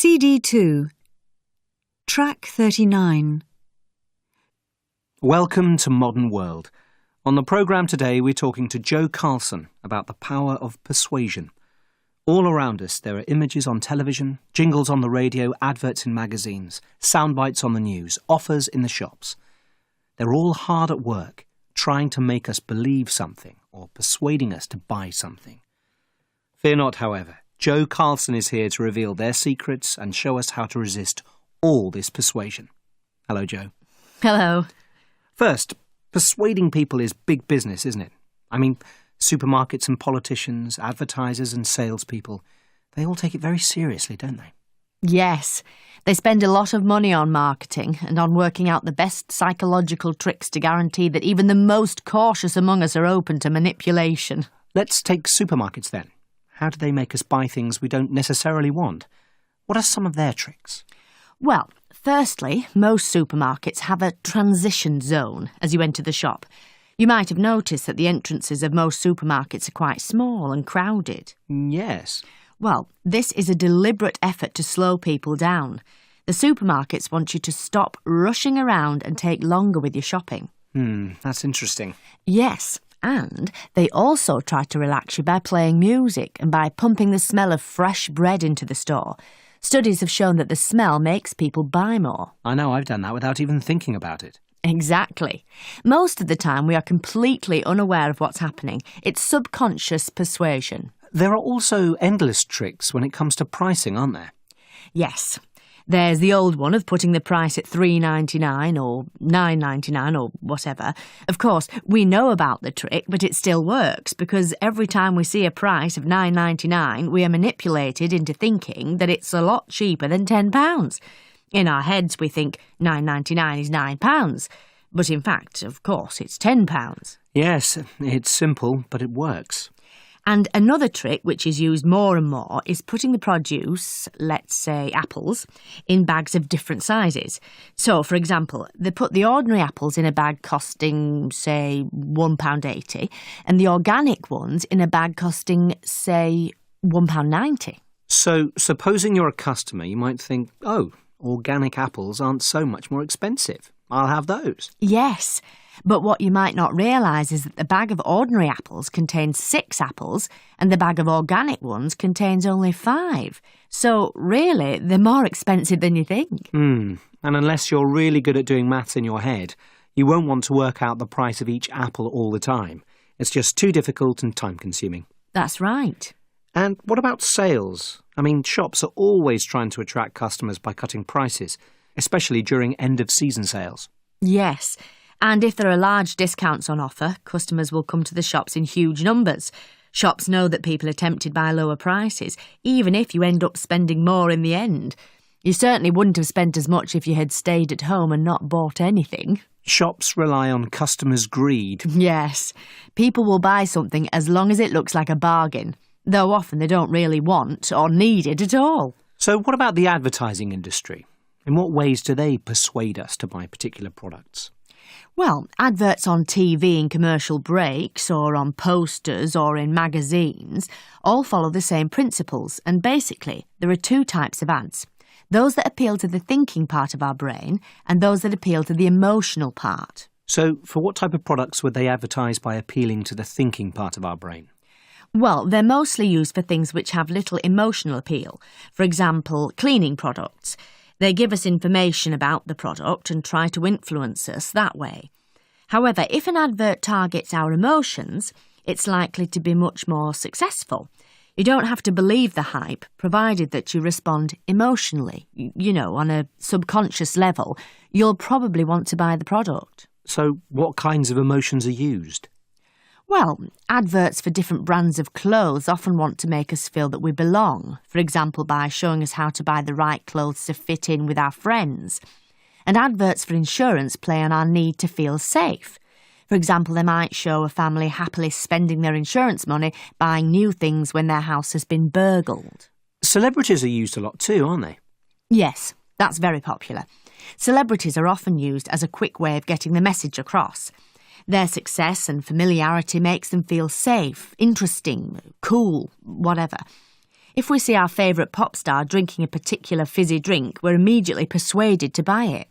L10cd2 track 39. Welcome to Modern World. On the programme today we're talking to Joe Carlson about the power of persuasion. All around us there are images on television, jingles on the radio, adverts in magazines, sound bites on the news, offers in the shops. They're all hard at work, trying to make us believe something or persuading us to buy something. Fear not, however. Joe Carlson is here to reveal their secrets and show us how to resist all this persuasion. Hello, Joe. Hello. First, persuading people is big business, isn't it? I mean, supermarkets and politicians, advertisers and salespeople, they all take it very seriously, don't they? Yes. They spend a lot of money on marketing and on working out the best psychological tricks to guarantee that even the most cautious among us are open to manipulation. Let's take supermarkets then. How do they make us buy things we don't necessarily want? What are some of their tricks? Well, firstly, most supermarkets have a transition zone as you enter the shop. You might have noticed that the entrances of most supermarkets are quite small and crowded. Yes. Well, this is a deliberate effort to slow people down. The supermarkets want you to stop rushing around and take longer with your shopping. That's interesting. Yes. And they also try to relax you by playing music and by pumping the smell of fresh bread into the store. Studies have shown that the smell makes people buy more. I know, I've done that without even thinking about it. Exactly. Most of the time we are completely unaware of what's happening. It's subconscious persuasion. There are also endless tricks when it comes to pricing, aren't there? Yes. There's the old one of putting the price at $3.99 or $9.99 or whatever. Of course, we know about the trick, but it still works because every time we see a price of $9.99, we are manipulated into thinking that it's a lot cheaper than £10. In our heads, we think $9.99 is £9, but in fact, of course, it's £10. Yes, it's simple, but it works. And another trick, which is used more and more, is putting the produce, let's say apples, in bags of different sizes. So, for example, they put the ordinary apples in a bag costing, say, £1.80, and the organic ones in a bag costing, say, £1.90. So, supposing you're a customer, you might think, oh, organic apples aren't so much more expensive. I'll have those. Yes. But what you might not realise is that the bag of ordinary apples contains 6 apples and the bag of organic ones contains only 5. So, really, they're more expensive than you think. And unless you're really good at doing maths in your head, you won't want to work out the price of each apple all the time. It's just too difficult and time-consuming. That's right. And what about sales? I mean, shops are always trying to attract customers by cutting prices, especially during end-of-season sales. Yes. And if there are large discounts on offer, customers will come to the shops in huge numbers. Shops know that people are tempted by lower prices, even if you end up spending more in the end. You certainly wouldn't have spent as much if you had stayed at home and not bought anything. Shops rely on customers' greed. Yes. People will buy something as long as it looks like a bargain, though often they don't really want or need it at all. So what about the advertising industry? In what ways do they persuade us to buy particular products? Well, adverts on TV in commercial breaks or on posters or in magazines all follow the same principles, and basically there are 2 types of ads. Those that appeal to the thinking part of our brain and those that appeal to the emotional part. So for what type of products would they advertise by appealing to the thinking part of our brain? Well, they're mostly used for things which have little emotional appeal. For example, cleaning products. They give us information about the product and try to influence us that way. However, if an advert targets our emotions, it's likely to be much more successful. You don't have to believe the hype, provided that you respond emotionally. On a subconscious level, you'll probably want to buy the product. So what kinds of emotions are used? Well, adverts for different brands of clothes often want to make us feel that we belong, for example by showing us how to buy the right clothes to fit in with our friends. And adverts for insurance play on our need to feel safe. For example, they might show a family happily spending their insurance money buying new things when their house has been burgled. Celebrities are used a lot too, aren't they? Yes, that's very popular. Celebrities are often used as a quick way of getting the message across. Their success and familiarity makes them feel safe, interesting, cool, whatever. If we see our favourite pop star drinking a particular fizzy drink, we're immediately persuaded to buy it.